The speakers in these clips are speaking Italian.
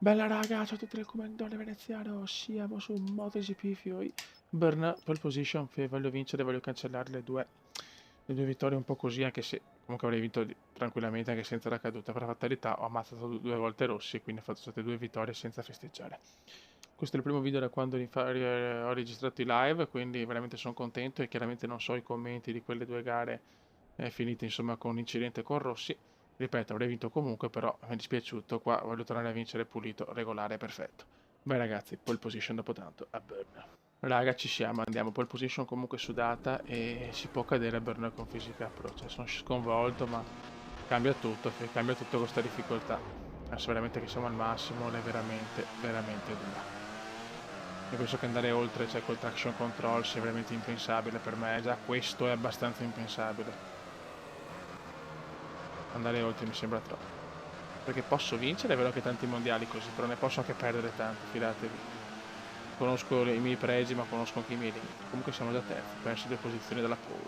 Bella raga, ciao a tutti del commendatore veneziano, siamo su MotoGP Fioi. Berna, pole position, voglio vincere, voglio cancellare le due vittorie un po' così, anche se comunque avrei vinto tranquillamente anche senza la caduta. Per fatalità ho ammazzato due volte Rossi, quindi ho fatto state due vittorie senza festeggiare. Questo è il primo video da quando ho registrato i live, quindi veramente sono contento e chiaramente non so i commenti di quelle due gare finite insomma con un incidente con Rossi. Ripeto, avrei vinto comunque, però mi è dispiaciuto. Qua voglio tornare a vincere pulito, regolare, perfetto. Beh ragazzi, pole position dopo tanto a Berna. Raga, ci siamo, andiamo. Pole position comunque sudata e si può cadere a Berna con fisica pro. Cioè, sono sconvolto, ma cambia tutto con questa difficoltà. Adesso veramente che siamo al massimo, è veramente, veramente dura. Io penso che andare oltre, cioè col traction control, sia veramente impensabile per me. Già questo è abbastanza impensabile. Andare oltre mi sembra troppo. Perché posso vincere, è vero che tanti mondiali così, però ne posso anche perdere tanti, fidatevi. Conosco i miei pregi, ma conosco anche i miei limiti. Comunque siamo già terzi, perso due posizioni dalla pole.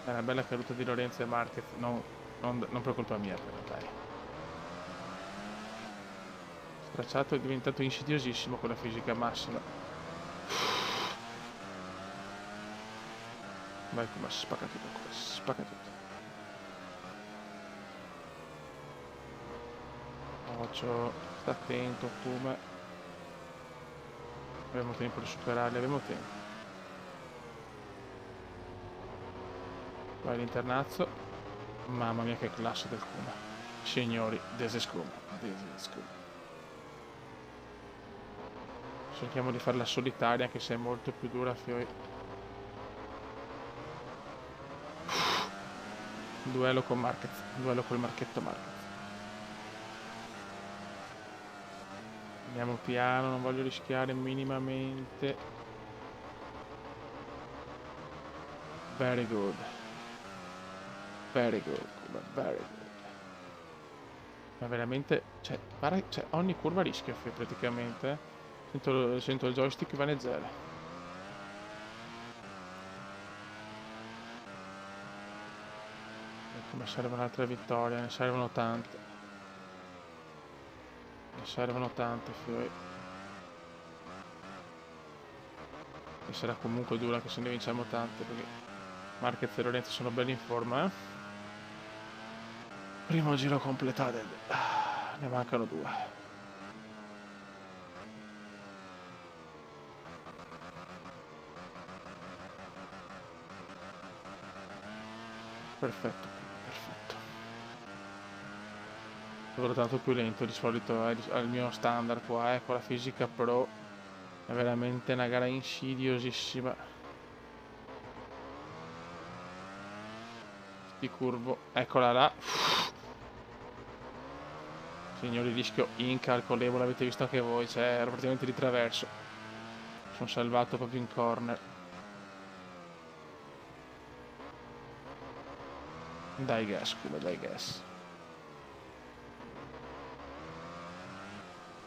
È una bella caduta di Lorenzo e Marquez, non per colpa mia però, dai. Stracciato è diventato insidiosissimo con la fisica massima. Vai come spacca tutto ancora, spacca tutto. Occhio, sta attento, Kuma. Abbiamo tempo di superarli, abbiamo tempo. Vai l'internazzo. Mamma mia che classe del Kuma. Signori, this is Kuma. This is Kuma. Cerchiamo di farla solitaria anche se è molto più dura Fioi. Duello con Marquez. Duello col Marchetto Marquez. Andiamo piano, non voglio rischiare minimamente. Very good. Very good, Kuma, very good. Ma veramente, cioè, ogni curva rischia praticamente. Sento il joystick vaneggiare. Come serve un'altra vittoria, ne servono tante. Ne servono tante, Fioi. E sarà comunque dura anche se ne vinciamo tante, perché Marquez e Lorenzo sono belli in forma, eh. Primo giro completato. Ne mancano due. Perfetto, perfetto. Lavoro tanto più lento di solito al mio standard qua, con la fisica pro. È veramente una gara insidiosissima. Sti curvo. Eccola là. Signori, rischio incalcolevole, avete visto anche voi, cioè ero praticamente di traverso. Sono salvato proprio in corner. Dai gas, Kuma, dai gas.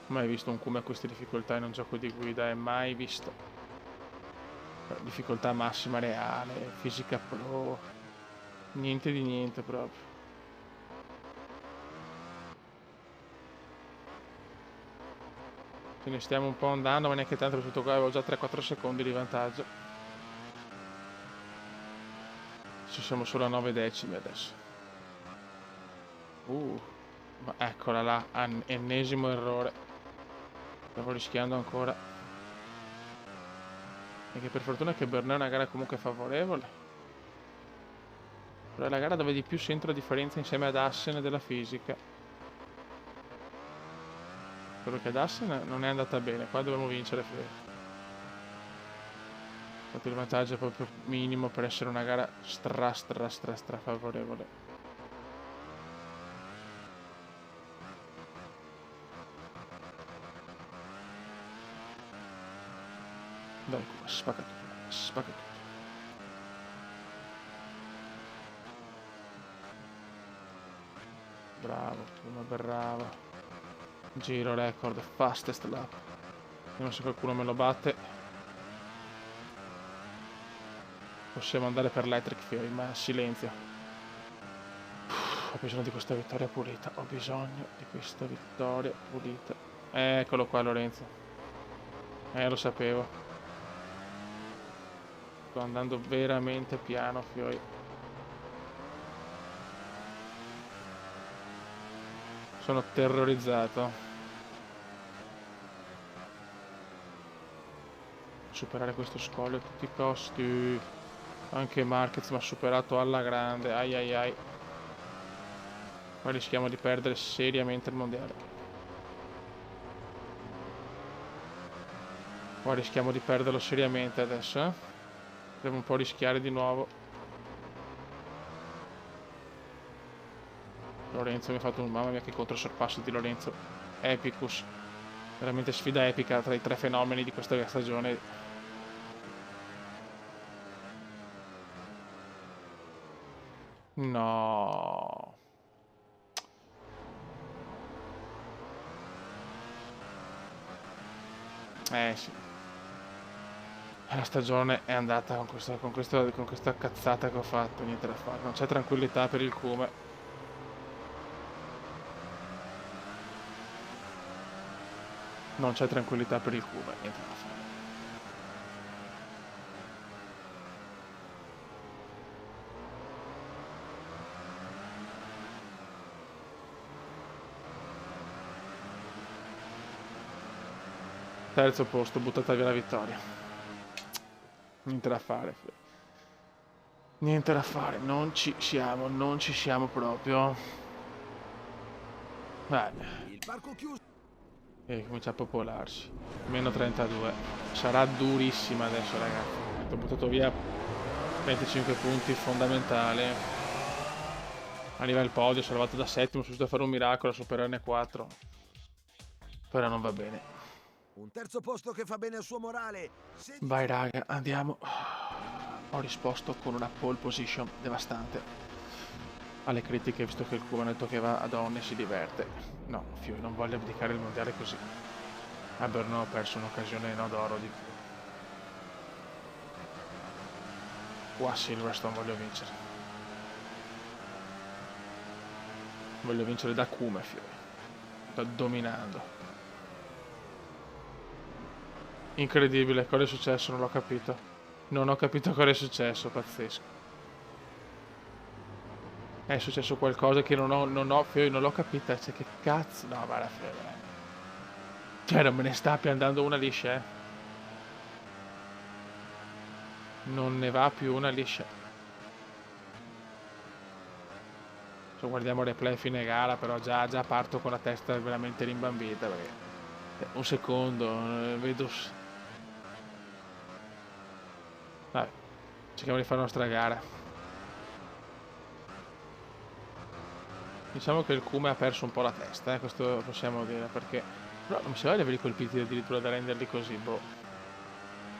Mai visto un Kuma a queste difficoltà in un gioco di guida, è mai visto. Difficoltà massima reale, fisica pro, niente di niente proprio. Ce ne stiamo un po' andando, ma neanche tanto per tutto qua, avevo già 3-4 secondi di vantaggio. Ci siamo solo a 9 decimi adesso. Ma eccola là, ennesimo errore. Stavo rischiando ancora. E che per fortuna che Bernè è una gara comunque favorevole. Però è la gara dove di più sento la differenza insieme ad Assen della fisica. Quello che ad Assen non è andata bene, qua dobbiamo vincere. Infatti il vantaggio è proprio minimo per essere una gara stra favorevole. Dai, spacca tutto, spacca tutto. Bravo, prima bravo. Giro record, fastest lap. Vediamo se qualcuno me lo batte. Possiamo andare per l'Electric Fury, ma silenzio. Ho bisogno di questa vittoria pulita. Ho bisogno di questa vittoria pulita. Eccolo qua, Lorenzo. Lo sapevo. Sto andando veramente piano, fioi. Sono terrorizzato. Superare questo scoglio a tutti i costi. Anche Marquez mi ha superato alla grande. Ai ai ai. Qua rischiamo di perdere seriamente il mondiale. Qua rischiamo di perderlo seriamente adesso, Devo un po' rischiare di nuovo. Lorenzo mi ha fatto un... Mamma mia che controsorpasso di Lorenzo. Epicus. Veramente sfida epica tra i 3 fenomeni di questa stagione. No. Sì. La stagione è andata con questa cazzata che ho fatto, niente da fare. Non c'è tranquillità per il Cume. Non c'è tranquillità per il Cume, niente da fare. Terzo posto, buttata via la vittoria. Niente da fare. Niente da fare, non ci siamo proprio. Il parco chiuso. E comincia a popolarsi. Meno 32. Sarà durissima adesso, ragazzi. Ho buttato via 25 punti fondamentali. Arriva il podio, salvato da settimo, sono riuscito a fare un miracolo a superarne 4. Però non va bene. Un terzo posto che fa bene al suo morale. Vai raga, andiamo. Ho risposto con una pole position devastante alle critiche, visto che il Cuba ha detto che va a donne e si diverte. No, Fiori, non voglio abdicare il mondiale così. A Brno ho perso un'occasione d'oro di... Qua a Silverstone voglio vincere. Voglio vincere da Cume, Fiori. Sto dominando. Incredibile, cosa è successo? Non l'ho capito. Non ho capito cosa è successo, pazzesco. È successo qualcosa che non ho, Fiori, non l'ho capita. Cioè, che cazzo? No, guarda, Fiori. Cioè, non me ne sta più andando una liscia, Non ne va più una liscia. Se guardiamo il replay fine gara, però già parto con la testa veramente rimbambita, perché... Un secondo, vedo... Dai, cerchiamo di fare la nostra gara. Diciamo che il Cume ha perso un po' la testa, questo possiamo dire, perché... Però non mi sembra di averli colpiti addirittura da renderli così, boh.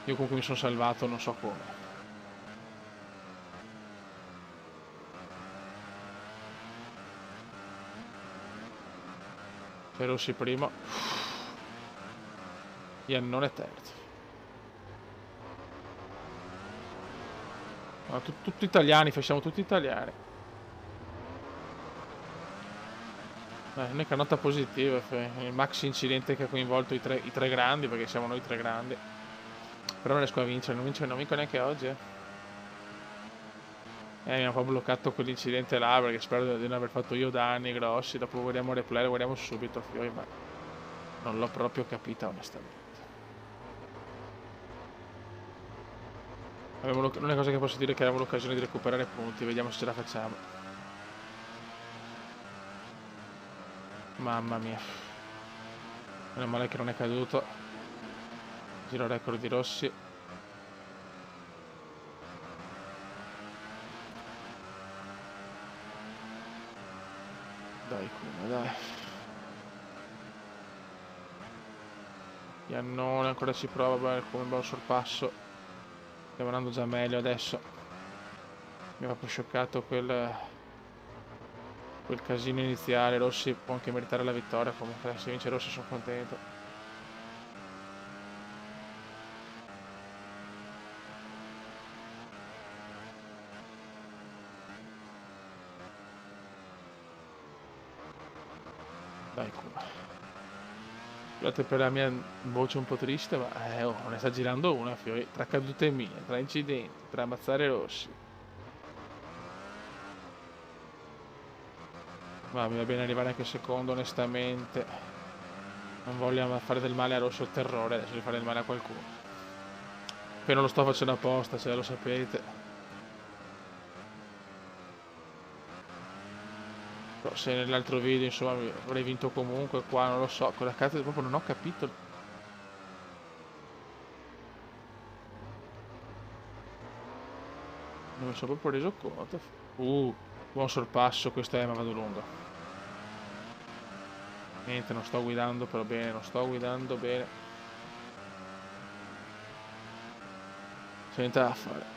Io comunque mi sono salvato, non so come. Rossi primo. Iannone terzo. No, tutti italiani, facciamo tutti italiani. L'unica nota positiva è il max incidente che ha coinvolto i tre grandi, perché siamo noi 3 grandi. Però non riesco a vincere, non vinco neanche oggi. Mi ha un po' bloccato quell'incidente là, perché spero di non aver fatto io danni grossi. Dopo guardiamo il replay, lo guardiamo subito, Fioi, ma non l'ho proprio capita onestamente. L'unica cosa che posso dire è che avevamo l'occasione di recuperare punti, vediamo se ce la facciamo. Mamma mia. Meno male che non è caduto. Giro record di Rossi. Dai, Kuma, dai. Iannone ancora ci prova, bene, come un bello sorpasso. Stiamo andando già meglio adesso. Mi ha proprio scioccato quel casino iniziale. Rossi può anche meritare la vittoria, comunque se vince Rossi sono contento. Dai, Kuma. Scusate per la mia voce un po' triste, ma non ne sta girando una, fioi. Tra cadute mie, tra incidenti, tra ammazzare Rossi. Ma mi va bene arrivare anche secondo, onestamente. Non voglio fare del male a Rosso Terrore, adesso di fare del male a qualcuno. Poi non lo sto facendo apposta, lo sapete. Però se nell'altro video, insomma, avrei vinto comunque, qua non lo so. Quella cazzo proprio non ho capito. Non mi sono proprio reso conto. Buon sorpasso, questo è, ma vado lungo. Niente, non sto guidando però bene, non sto guidando bene. C'è niente da fare.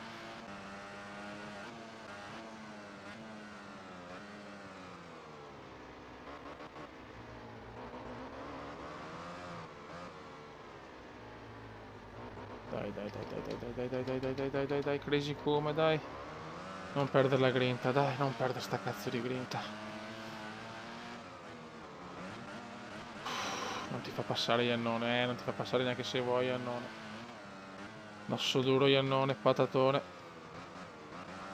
Dai, Crazy come, dai. Non perdere la grinta, dai, non perdere sta cazzo di grinta. Non ti fa passare Iannone, non ti fa passare neanche se vuoi Iannone. Nasso duro Iannone, patatone.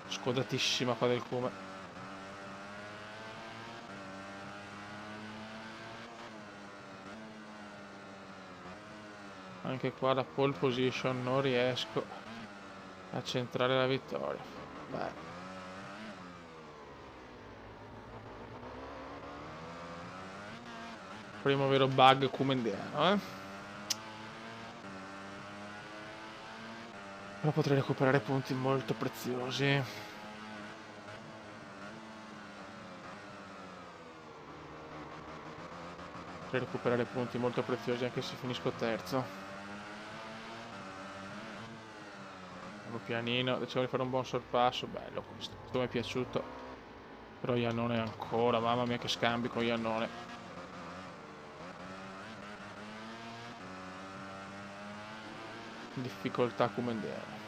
Scodatissima qua del Come. Anche qua la pole position non riesco a centrare la vittoria. Dai. Primo vero bug kumendiano, Però potrei recuperare punti molto preziosi. Potrei recuperare punti molto preziosi anche se finisco terzo. Pianino, deciamo di fare un buon sorpasso, bello questo mi è piaciuto. Però Iannone ancora, mamma mia che scambi con Iannone. Difficoltà Kumendiano.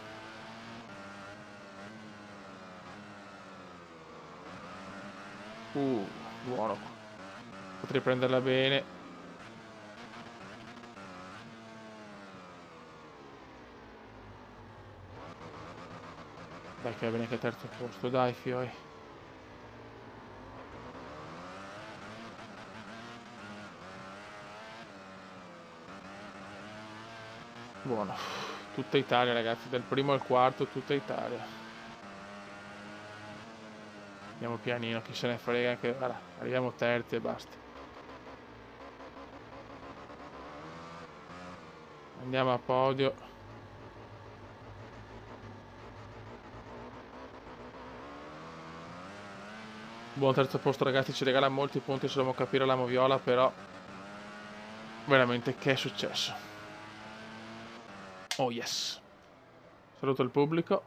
Buono. Potrei prenderla bene. Dai che va bene che terzo posto, dai fioi. Buono. Tutta Italia ragazzi, dal primo al quarto tutta Italia. Andiamo pianino, chi se ne frega anche. Guarda, arriviamo terzi e basta. Andiamo a podio. Buon terzo posto ragazzi, ci regala molti punti se dobbiamo capire la moviola, però veramente che è successo? Oh yes. Saluto il pubblico.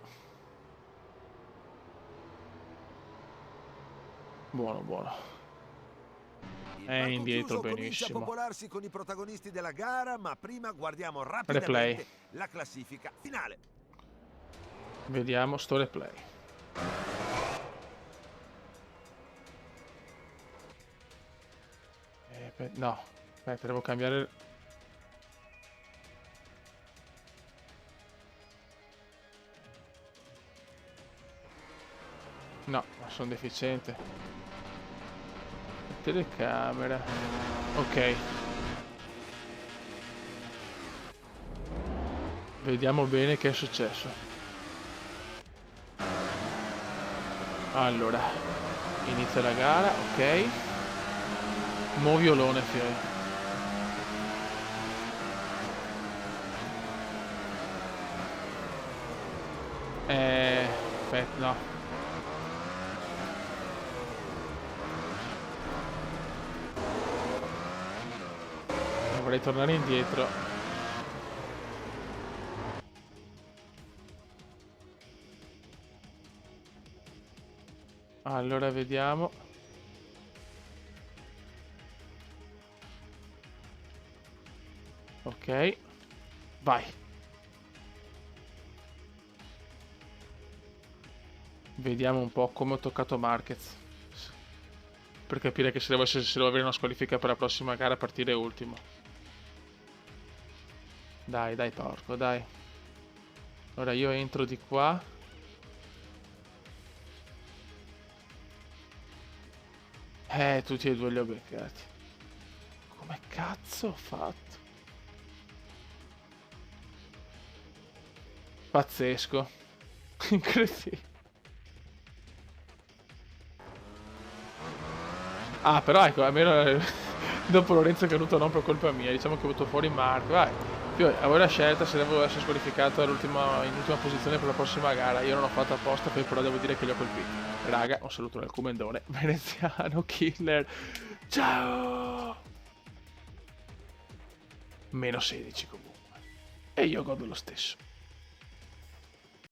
Buono. È indietro benissimo. Comincia a popolarsi con i protagonisti della gara, ma prima guardiamo rapidamente replay. La classifica finale. Vediamo sto replay. No, aspetta, devo cambiare. No, ma sono deficiente. Telecamera. Ok. Vediamo bene che è successo. Allora, inizia la gara, ok. Moviolone, fiori. Aspetta, no. Vorrei tornare indietro. Allora, vediamo. Ok. Vai. Vediamo un po' come ho toccato Marquez. per capire che se devo avere una squalifica per la prossima gara partire ultimo. Dai, dai, porco, dai. Ora io entro di qua. Tutti e due li ho beccati. Come cazzo ho fatto? Pazzesco. Incredibile. Ah, però ecco, almeno dopo Lorenzo è caduto non per colpa mia, diciamo che ho avuto fuori Marco, vai. Avevo la scelta se devo essere squalificato in ultima posizione per la prossima gara, io non l'ho fatto apposta, poi però devo dire che li ho colpiti. Raga, un saluto dal Comendone, veneziano, killer, ciao! -16 comunque, e io godo lo stesso.